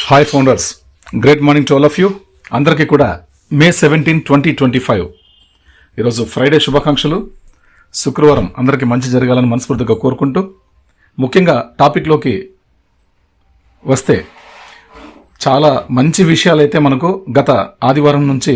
Hi founders, great morning to all of you. అందరికీ కూడా మే 17, 2025 ఈరోజు ఫ్రైడే శుభాకాంక్షలు. శుక్రవారం అందరికీ మంచి జరగాలని మనస్ఫూర్తిగా కోరుకుంటూ ముఖ్యంగా టాపిక్లోకి వస్తే చాలా మంచి విషయాలైతే మనకు గత ఆదివారం నుంచి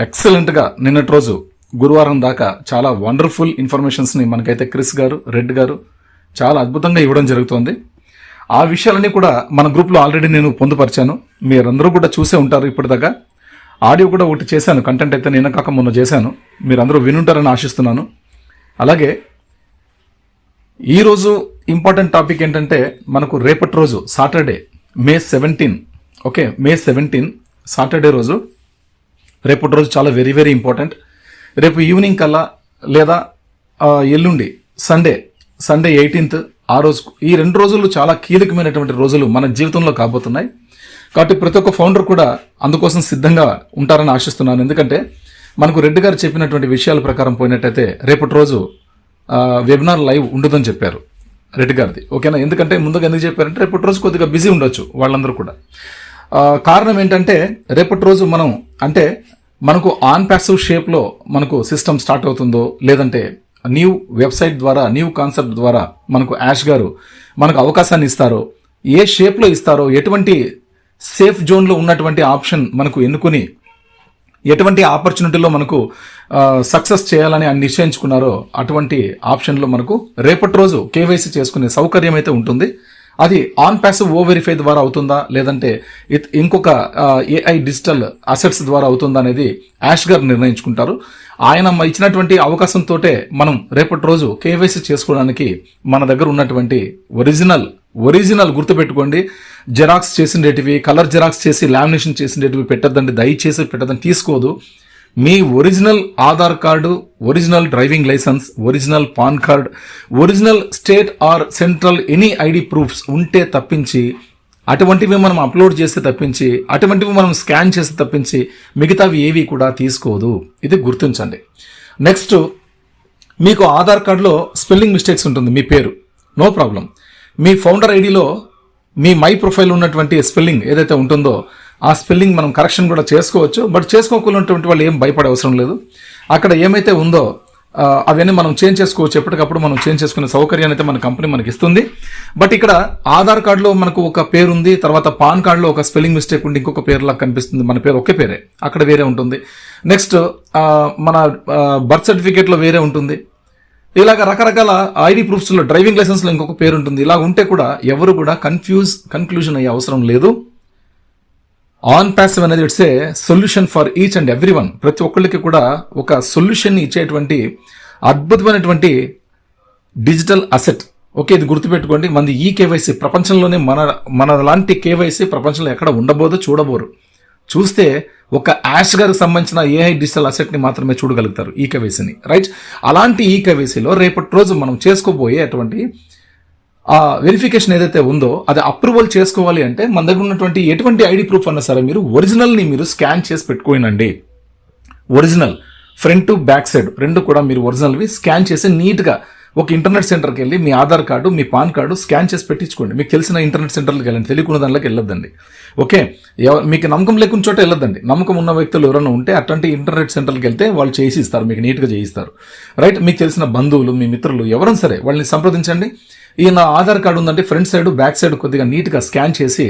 ఎక్సలెంట్గా నిన్నటి రోజు గురువారం దాకా చాలా వండర్ఫుల్ ఇన్ఫర్మేషన్స్ని మనకైతే క్రిస్ గారు, రెడ్ గారు చాలా అద్భుతంగా ఇవ్వడం జరుగుతోంది. ఆ విషయాలన్నీ కూడా మన గ్రూప్లో ఆల్రెడీ నేను పొందుపరిచాను. మీరందరూ కూడా చూసే ఉంటారు. ఇప్పటిదాకా ఆడియో కూడా ఒకటి చేశాను, కంటెంట్ అయితే నిన్న కాక మొన్న చేశాను. మీరందరూ వినుంటారని ఆశిస్తున్నాను. అలాగే ఈరోజు ఇంపార్టెంట్ టాపిక్ ఏంటంటే మనకు రేపటి రోజు సాటర్డే మే 17, ఓకే, మే 17 సాటర్డే రోజు, రేపటి రోజు చాలా వెరీ వెరీ ఇంపార్టెంట్. రేపు ఈవినింగ్ కల్లా లేదా ఎల్లుండి సండే 18th, ఆ రోజు ఈ 2 రోజులు చాలా కీలకమైనటువంటి రోజులు మన జీవితంలో కాబోతున్నాయి. కాబట్టి ప్రతి ఒక్క ఫౌండర్ కూడా అందుకోసం సిద్ధంగా ఉంటారని ఆశిస్తున్నాను. ఎందుకంటే మనకు రెడ్డి గారు చెప్పినటువంటి విషయాల ప్రకారం పోయినట్టయితే రేపటి రోజు వెబినార్ లైవ్ ఉండదని చెప్పారు రెడ్డి గారిది, ఓకేనా. ఎందుకంటే ముందుగా ఎందుకు చెప్పారంటే రేపటి రోజు కొద్దిగా బిజీ ఉండొచ్చు వాళ్ళందరూ కూడా. కారణం ఏంటంటే రేపటి రోజు మనకు ఆన్ ప్యాసివ్ షేప్లో మనకు సిస్టమ్ స్టార్ట్ అవుతుందో, లేదంటే న్యూ వెబ్సైట్ ద్వారా, న్యూ కాన్సెప్ట్ ద్వారా మనకు యాష్ గారు మనకు అవకాశాన్ని ఇస్తారో, ఏ షేప్లో ఇస్తారో, ఎటువంటి సేఫ్ జోన్లో ఉన్నటువంటి ఆప్షన్ మనకు ఎన్నుకుని ఎటువంటి ఆపర్చునిటీలో మనకు సక్సెస్ చేయాలని ఆయన నిశ్చయించుకున్నారో అటువంటి ఆప్షన్లో మనకు రేపటి రోజు కేవైసీ చేసుకునే సౌకర్యం అయితే ఉంటుంది. అది ఆన్ ప్యాసివ్ ఓ వెరిఫై ద్వారా అవుతుందా, లేదంటే ఇంకొక ఏఐ డిజిటల్ అసెట్స్ ద్వారా అవుతుందా అనేది యాష్ గారు నిర్ణయించుకుంటారు. ఆయన ఇచ్చినటువంటి అవకాశంతో మనం రేపటి రోజు కేవైసీ చేసుకోవడానికి మన దగ్గర ఉన్నటువంటి ఒరిజినల్ గుర్తుపెట్టుకోండి, జెరాక్స్ చేసినవి, కలర్ జెరాక్స్ చేసి లామినేషన్ చేసినవి పెట్టద్దండి, దయచేసి పెట్టద్దని తీసుకోదు. మీ original Aadhaar card, original driving licence, original PAN card, original state or central any ID proofs ఉంటే తప్పించి, అటువంటివి మనం అప్లోడ్ చేస్తే తప్పించి, అటువంటివి మనం స్కాన్ చేస్తే తప్పించి మిగతావి ఏవి కూడా తీసుకోదు. ఇది గుర్తించండి. నెక్స్ట్, మీకు ఆధార్ కార్డులో స్పెల్లింగ్ మిస్టేక్స్ ఉంటుంది, మీ పేరు నో ప్రాబ్లం. మీ ఫౌండర్ ఐడిలో మీ మై ప్రొఫైల్ ఉన్నటువంటి స్పెల్లింగ్ ఏదైతే ఉంటుందో ఆ స్పెల్లింగ్ మనం కరెక్షన్ కూడా చేసుకోవచ్చు. బట్ చేసుకోకున్నటువంటి వాళ్ళు ఏం భయపడే అవసరం లేదు. అక్కడ ఏమైతే ఉందో అవన్నీ మనం చేంజ్ చేసుకోవచ్చు. ఎప్పటికప్పుడు మనం చేంజ్ చేసుకునే సౌకర్యాన్ని అయితే మన కంపెనీ మనకి ఇస్తుంది. బట్ ఇక్కడ ఆధార్ కార్డులో మనకు ఒక పేరు ఉంది, తర్వాత పాన్ కార్డులో ఒక స్పెల్లింగ్ మిస్టేక్ ఉండి ఇంకొక పేరులా కనిపిస్తుంది. మన పేరు ఒకే పేరే, అక్కడ వేరే ఉంటుంది. నెక్స్ట్ మన బర్త్ సర్టిఫికేట్లో వేరే ఉంటుంది. ఇలాగ రకరకాల ఐడి ప్రూఫ్స్లో, డ్రైవింగ్ లైసెన్స్లో ఇంకొక పేరు ఉంటుంది. ఇలా ఉంటే కూడా ఎవరు కూడా కన్ఫ్యూజన్ అయ్యే అవసరం లేదు. ఆన్ ప్యాసివ్ అనేది it's a solution for each and every one. ప్రతి ఒక్కళ్ళకి కూడా ఒక సొల్యూషన్ ఇచ్చేటువంటి అద్భుతమైనటువంటి డిజిటల్ అసెట్. ఓకే, ఇది గుర్తుపెట్టుకోండి. మనది ఈ కేవైసీ ప్రపంచంలోనే మన లాంటి కేవైసీ ప్రపంచంలో ఎక్కడ ఉండబోదో చూడబోరు. చూస్తే ఒక యాష్ గారికి సంబంధించిన ఏఐ డిజిటల్ అసెట్ని మాత్రమే చూడగలుగుతారు, ఈ కేవైసీని, రైట్. అలాంటి ఈ కేవైసీలో రేపటి రోజు మనం చేసుకోబోయే అటువంటి ఆ వెరిఫికేషన్ ఏదైతే ఉందో అది అప్రూవల్ చేసుకోవాలి అంటే మన దగ్గర ఉన్నటువంటి ఎటువంటి ఐడి ప్రూఫ్ అన్నా సరే మీరు ఒరిజినల్ని మీరు స్కాన్ చేసి పెట్టుకోనండి. Original front to back side రెండు కూడా మీరు ఒరిజినల్వి స్కాన్ చేసి నీట్గా ఒక ఇంటర్నెట్ సెంటర్కి వెళ్ళి మీ ఆధార్ కార్డు, మీ పాన్ కార్డు స్కాన్ చేసి పెట్టించుకోండి. మీకు తెలిసిన ఇంటర్నెట్ సెంటర్కి వెళ్ళండి, తెలియకున్న దానిలోకి వెళ్ళొద్దండి. ఓకే, మీకు నమ్మకం లేకున్న చోట వెళ్ళొద్దండి. నమ్మకం ఉన్న వ్యక్తులు ఎవరైనా ఉంటే అట్లాంటి ఇంటర్నెట్ సెంటర్కి వెళ్తే వాళ్ళు చేసి ఇస్తారు, మీకు నీట్గా చేయిస్తారు, రైట్. మీకు తెలిసిన బంధువులు, మీ మిత్రులు ఎవరైనా సరే వాళ్ళని సంప్రదించండి. ఈయన ఆధార్ కార్డు ఉందంటే ఫ్రంట్ సైడ్, బ్యాక్ సైడ్ కొద్దిగా నీట్గా స్కాన్ చేసి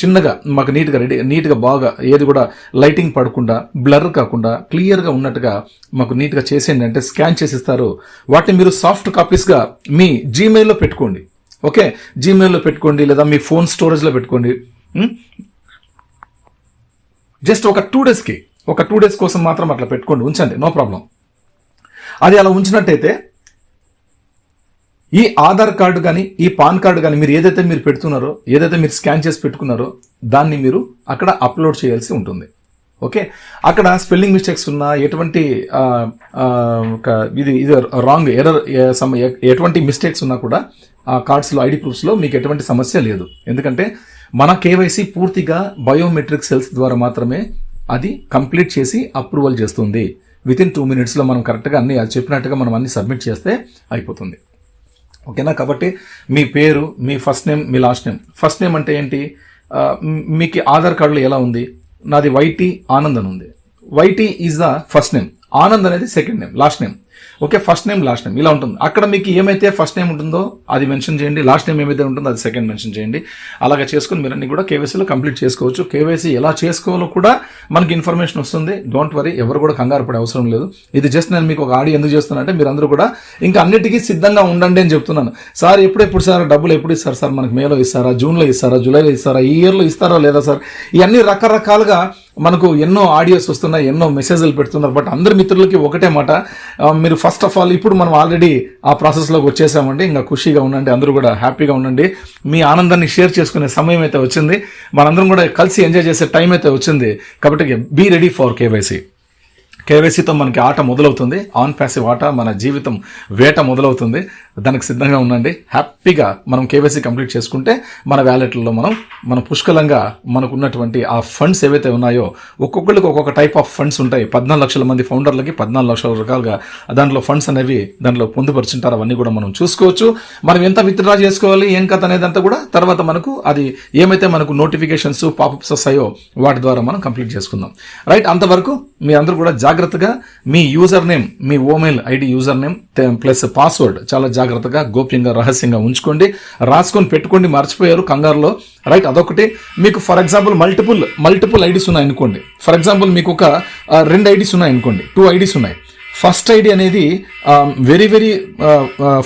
చిన్నగా మాకు నీట్గా బాగా ఏది కూడా లైటింగ్ పడకుండా, బ్లర్ కాకుండా క్లియర్గా ఉన్నట్టుగా మాకు నీట్గా చేసేయండి అంటే స్కాన్ చేసిస్తారు. వాటిని మీరు సాఫ్ట్ కాపీస్గా మీ జీమెయిల్లో పెట్టుకోండి. ఓకే, జీమెయిల్లో పెట్టుకోండి, లేదా మీ ఫోన్ స్టోరేజ్లో పెట్టుకోండి. జస్ట్ ఒక 2 డేస్ కోసం మాత్రం అట్లా పెట్టుకోండి, ఉంచండి, నో ప్రాబ్లం. అది అలా ఉంచినట్టయితే ఈ ఆధార్ కార్డు కానీ, ఈ పాన్ కార్డు కానీ మీరు ఏదైతే మీరు పెడుతున్నారో, ఏదైతే మీరు స్కాన్ చేసి పెట్టుకున్నారో దాన్ని మీరు అక్కడ అప్లోడ్ చేయాల్సి ఉంటుంది. ఓకే, అక్కడ స్పెల్లింగ్ మిస్టేక్స్ ఉన్నా, ఎటువంటి ఇది రాంగ్ ఎర్రర్, ఎటువంటి మిస్టేక్స్ ఉన్నా కూడా ఆ కార్డ్స్లో, ఐడి ప్రూఫ్స్లో మీకు ఎటువంటి సమస్య లేదు. ఎందుకంటే మన కేవైసీ పూర్తిగా బయోమెట్రిక్ సెల్స్ ద్వారా మాత్రమే అది కంప్లీట్ చేసి అప్రూవల్ చేస్తుంది. వితిన్ 2 minutesలో మనం కరెక్ట్గా అన్ని అది చెప్పినట్టుగా మనం అన్ని సబ్మిట్ చేస్తే అయిపోతుంది. ఓకేనా. కాబట్టి మీ పేరు, మీ ఫస్ట్ నేమ్, మీ లాస్ట్ నేమ్. ఫస్ట్ నేమ్ అంటే ఏంటి, మీకు ఆధార్ కార్డులో ఎలా ఉంది, నాది వైటీ ఆనంద్ అని ఉంది. YT is the first name, Anand అనేది second name, last name. Okay, first name last name ఇలా ఉంటుంది. అక్కడ మీకు ఏమైతే ఫస్ట్ నేమ్ ఉంటుందో అది మెన్షన్ చేయండి, లాస్ట్ నేమ్ ఏమైతే ఉంటుందో అది సెకండ్ మెన్షన్ చేయండి. అలాగా చేసుకుని మీరు అన్ని కూడా కేవైసీలో కంప్లీట్ చేసుకోవచ్చు. కేవైసీ ఎలా చేసుకోవాలో కూడా మనకి ఇన్ఫర్మేషన్ వస్తుంది. డోంట్ వరీ, ఎవరు కూడా కంగారు పడే అవసరం లేదు. ఇది జస్ట్ నేను మీకు ఒక ఆడియో ఎందుకు చేస్తున్నా అంటే మీరు అందరూ కూడా ఇంకా అన్నిటికీ సిద్ధంగా ఉండండి అని చెప్తున్నాను. సార్ ఎప్పుడెప్పుడు సార్ డబ్బులు ఎప్పుడు ఇస్తారు సార్, మనకి మేలో ఇస్తారా, జూన్లో ఇస్తారా, జూలైలో ఇస్తారా, ఈ ఇయర్లో ఇస్తారా లేదా సార్, ఇవన్నీ రకరకాలుగా మనకు ఎన్నో ఆడియోస్ వస్తున్నాయి, ఎన్నో మెసేజ్లు పెడుతున్నారు. బట్ అందరి మిత్రులకి ఒకటే మాట, మీరు ఫస్ట్ ఆఫ్ ఆల్ ఇప్పుడు మనం ఆల్రెడీ ఆ ప్రాసెస్లోకి వచ్చేసామండి. ఇంకా ఖుషీగా ఉండండి, అందరూ కూడా హ్యాపీగా ఉండండి. మీ ఆనందాన్ని షేర్ చేసుకునే సమయం అయితే వచ్చింది, మనందరం కూడా కలిసి ఎంజాయ్ చేసే టైం అయితే వచ్చింది. కాబట్టి బీ రెడీ ఫర్ కేవైసీ. కేవైసీతో మనకి ఆట మొదలవుతుంది, ఆన్ ప్యాసివ్ ఆట, మన జీవితం వేట మొదలవుతుంది. దానికి సిద్ధంగా ఉండండి. హ్యాపీగా మనం కేవైసీ కంప్లీట్ చేసుకుంటే మన వ్యాలెట్లలో మన పుష్కలంగా మనకు ఉన్నటువంటి ఆ ఫండ్స్ ఏవైతే ఉన్నాయో, ఒక్కొక్కరికి ఒక్కొక్క టైప్ ఆఫ్ ఫండ్స్ ఉంటాయి. 14 లక్షల మంది ఫౌండర్లకి 14 లక్షల రకాలుగా దాంట్లో ఫండ్స్ అనేవి దాంట్లో పొందుపరుచుంటారు. అవన్నీ కూడా మనం చూసుకోవచ్చు. మనం ఎంత విత్డ్రా చేసుకోవాలి, ఏం కథ అనేది అంతా కూడా తర్వాత మనకు అది ఏమైతే మనకు నోటిఫికేషన్స్ పాపప్స్ వస్తాయో వాటి ద్వారా మనం కంప్లీట్ చేసుకుందాం. రైట్, అంతవరకు మీ అందరూ కూడా జాగ్రత్తగా మీ యూజర్ నేమ్, మీ email ID user name plus password చాలా జాగ్రత్తగా గోప్యంగా రహస్యంగా ఉంచుకోండి, రాసుకొని పెట్టుకోండి. మర్చిపోయారు కంగారులో. రైట్, అదొకటి. మీకు ఫర్ ఎగ్జాంపుల్ మల్టిపుల్ ఐడీస్ ఉన్నాయనుకోండి. ఫర్ ఎగ్జాంపుల్ మీకు ఒక 2 ఐడీస్ ఉన్నాయనుకోండి, 2 ఐడీస్ ఉన్నాయి. ఫస్ట్ ఐడి అనేది వెరీ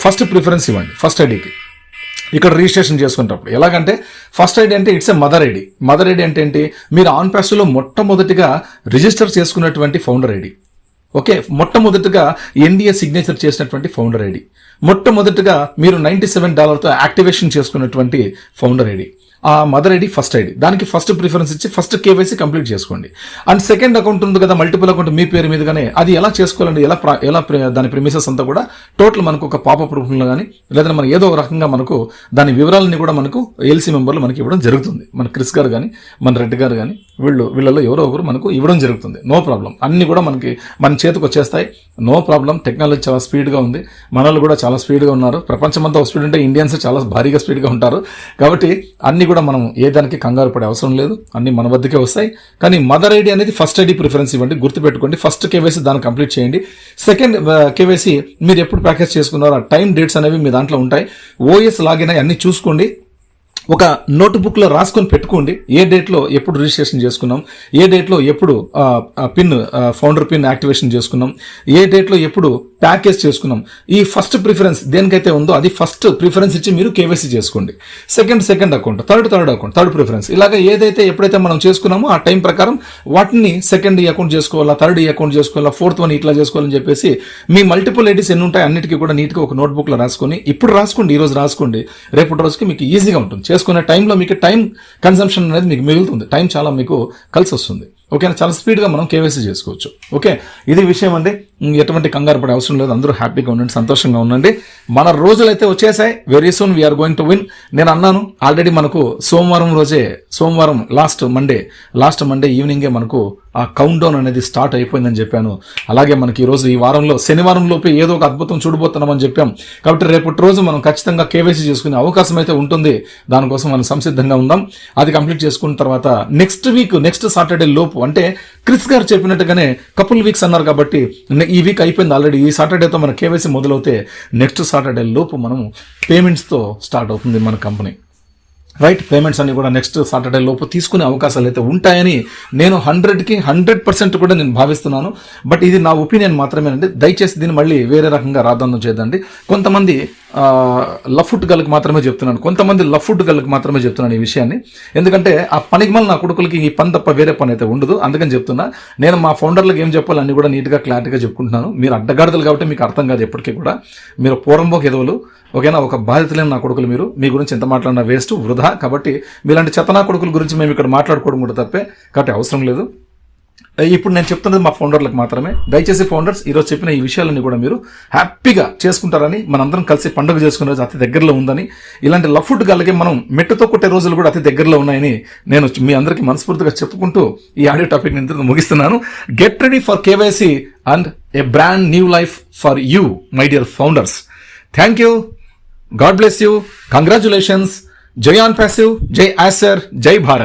ఫస్ట్ ప్రిఫరెన్స్ ఇవ్వండి ఫస్ట్ ఐడికి ఇక్కడ రిజిస్ట్రేషన్ చేసుకునేటప్పుడు. ఎలాగంటే ఫస్ట్ ఐడి అంటే it's a mother ID. Mother ID అంటే ఏంటి, మీరు ఆన్ ప్యాస్లో మొట్టమొదటిగా రిజిస్టర్ చేసుకున్నటువంటి ఫౌండర్ ఐడి. ఓకే, మొట్టమొదటిగా ఎన్డీఏ సిగ్నేచర్ చేసినటువంటి ఫౌండర్ ఐడి. మొట్టమొదటిగా మీరు $97తో యాక్టివేషన్ చేసుకున్నటువంటి ఫౌండర్ ఐడి. ఆ మదర్ ఐడి ఫస్ట్ ఐడి, దానికి ఫస్ట్ ప్రిఫరెన్స్ ఇచ్చి ఫస్ట్ కేవైసీ కంప్లీట్ చేసుకోండి. అండ్ సెకండ్ అకౌంట్ ఉంది కదా, మల్టిపుల్ అకౌంట్ మీ పేరు మీదగానే, అది ఎలా చేసుకోవాలండి, ఎలా దాని ప్రిమిసెస్ అంతా కూడా టోటల్ మనకు ఒక పాపప్ రూపంలో కానీ లేదా మనం ఏదో ఒక రకంగా మనకు దాని వివరాలని కూడా మనకు ఎల్సీ మెంబర్లు మనకి ఇవ్వడం జరుగుతుంది. మన క్రిస్ గారు కానీ మన రెడ్డి గారు కానీ వీళ్ళలో ఎవరో ఒకరు మనకు ఇవ్వడం జరుగుతుంది. నో ప్రాబ్లం, అన్ని కూడా మన చేతికి వచ్చేస్తాయి. No problem. టెక్నాలజీ చాలా స్పీడ్గా ఉంది, మనలు కూడా చాలా స్పీడ్గా ఉన్నారు. ప్రపంచమంతా ఒక స్పీడ్ ఉంటే ఇండియన్స్ చాలా భారీగా స్పీడ్గా ఉంటారు. కాబట్టి అన్ని కూడా మనం ఏ దానికి కంగారు పడే అవసరం లేదు, అన్ని మన వద్దకే వస్తాయి. కానీ మదర్ ఐడి అనేది ఫస్ట్ ఐడి ప్రిఫరెన్స్ ఇవ్వండి, గుర్తుపెట్టుకోండి. ఫస్ట్ కేవైసీ దాన్ని కంప్లీట్ చేయండి. సెకండ్ కేవైసీ మీరు ఎప్పుడు ప్యాకేజ్ చేసుకున్నారో ఆ టైం డేట్స్ అనేవి మీ దాంట్లో ఉంటాయి. ఓఎస్ లాగిన్ అయ్యి అన్ని చూసుకోండి. ఒక నోట్బుక్లో రాసుకొని పెట్టుకోండి, ఏ డేట్లో ఎప్పుడు రిజిస్ట్రేషన్ చేసుకున్నాం, ఏ డేట్లో ఎప్పుడు ఫౌండర్ పిన్ యాక్టివేషన్ చేసుకున్నాం, ఏ డేట్లో ఎప్పుడు ప్యాకేజ్ చేసుకున్నాం. ఈ ఫస్ట్ ప్రిఫరెన్స్ దేనికైతే ఉందో అది ఫస్ట్ ప్రిఫరెన్స్ ఇచ్చి మీరు కేవైసీ చేసుకోండి. Second account, third account, third preference, ఇలాగ ఏదైతే ఎప్పుడైతే మనం చేసుకున్నామో ఆ టైం ప్రకారం వాటిని సెకండ్ ఈ అకౌంట్ చేసుకోవాలా, థర్డ్ ఈ అకౌంట్ చేసుకోవాలా, ఫోర్త్ వన్ ఇట్లా చేసుకోవాలని చెప్పేసి మీ మల్టిపుల్ ఐడీస్ ఎన్ని ఉంటాయి అన్నిటికీ కూడా నీట్గా ఒక నోట్బుక్లో రాసుకొని ఇప్పుడు రాసుకోండి, ఈ రోజు రాసుకోండి, రేపటి రోజుకి మీకు ఈజీగా ఉంటుంది. చేసుకునే టైంలో మీకు టైం కన్సంప్షన్ అనేది మీకు మిగులుతుంది, టైం చాలా మీకు కలిసి వస్తుంది. ఓకేనా, చాలా స్పీడ్గా మనం కేవైసీ చేసుకోవచ్చు. ఓకే, ఇది విషయం అండి. ఎటువంటి కంగారు పడే అవసరం లేదు. అందరూ హ్యాపీగా ఉండండి, సంతోషంగా ఉండండి. మన రోజులైతే వచ్చేసాయి. Very soon we are going to win. నేను అన్నాను ఆల్రెడీ, మనకు సోమవారం లాస్ట్ మండే ఈవినింగే మనకు ఆ కౌంట్ డౌన్ అనేది స్టార్ట్ అయిపోయిందని చెప్పాను. అలాగే మనకి ఈరోజు ఈ వారంలో శనివారం లోపే ఏదో ఒక అద్భుతం చూడబోతున్నామని చెప్పాం. కాబట్టి రేపటి రోజు మనం ఖచ్చితంగా కేవైసీ చేసుకునే అవకాశం అయితే ఉంటుంది. దానికోసం మనం సంసిద్ధంగా ఉందాం. అది కంప్లీట్ చేసుకున్న తర్వాత నెక్స్ట్ సాటర్డే లోపు, అంటే క్రిస్ గారు చెప్పినట్టుగానే కపుల్ వీక్స్ అన్నారు కాబట్టి ఈ వీక్ అయిపోయింది ఆల్రెడీ. ఈ సాటర్డేతో మన కేవైసీ మొదలవుతే నెక్స్ట్ సాటర్డే లోపు మనము పేమెంట్స్తో స్టార్ట్ అవుతుంది మన కంపెనీ. రైట్, పేమెంట్స్ అన్ని కూడా నెక్స్ట్ సాటర్డే లోపు తీసుకునే అవకాశాలు అయితే ఉంటాయని నేను 100% కూడా నేను భావిస్తున్నాను. బట్ ఇది నా ఒపీనియన్ మాత్రమేనండి. దయచేసి దీన్ని మళ్ళీ వేరే రకంగా రాద్దాం చేద్దండి. కొంతమంది లఫ్ట్ గల్కి మాత్రమే చెప్తున్నాను ఈ విషయాన్ని. ఎందుకంటే ఆ పనికిమల నా కొడుకులకి ఈ పని తప్ప వేరే పని అయితే ఉండదు. అందుకని చెప్తున్నా. నేను మా ఫౌండర్లకు ఏం చెప్పాలి అన్ని కూడా నీట్గా క్లారిటీగా చెప్పుకుంటున్నాను. మీరు అడ్డగాడిదలు కాబట్టి మీకు అర్థం కాదు ఎప్పటికీ కూడా. మీరు పూర్వంబోకి ఎదవలు. ఓకేనా, ఒక బాధ్యత లేని నా కొడుకులు మీరు. మీ గురించి ఎంత మాట్లాడినా వేస్ట్, వృధా. కాబట్టి మీలాంటి చెత్తనా కొడుకుల గురించి మేము ఇక్కడ మాట్లాడుకోవడం కూడా తప్పే. కాబట్టి అవసరం లేదు. ఇప్పుడు నేను చెప్తున్నది మా ఫౌండర్లకు మాత్రమే. దయచేసి ఫౌండర్స్, ఈరోజు చెప్పిన ఈ విషయాలన్నీ కూడా మీరు హ్యాపీగా చేసుకుంటారని, మనందరం కలిసి పండుగ చేసుకునే రోజు అతి దగ్గరలో ఉందని, ఇలాంటి లఫ్ట్ గలకి మనం మెట్టుతో కొట్టే రోజులు కూడా అతి దగ్గరలో ఉన్నాయని నేను మీ అందరికీ మనస్ఫూర్తిగా చెప్పుకుంటూ ఈ ఆడియో టాపిక్ నేను ముగిస్తున్నాను. Get ready for KYC and A brand new life for you, my dear founders. Thank you. God bless you, congratulations. జై ఆన్ ప్యాసివ్, జై యాసర్, జై భారత్.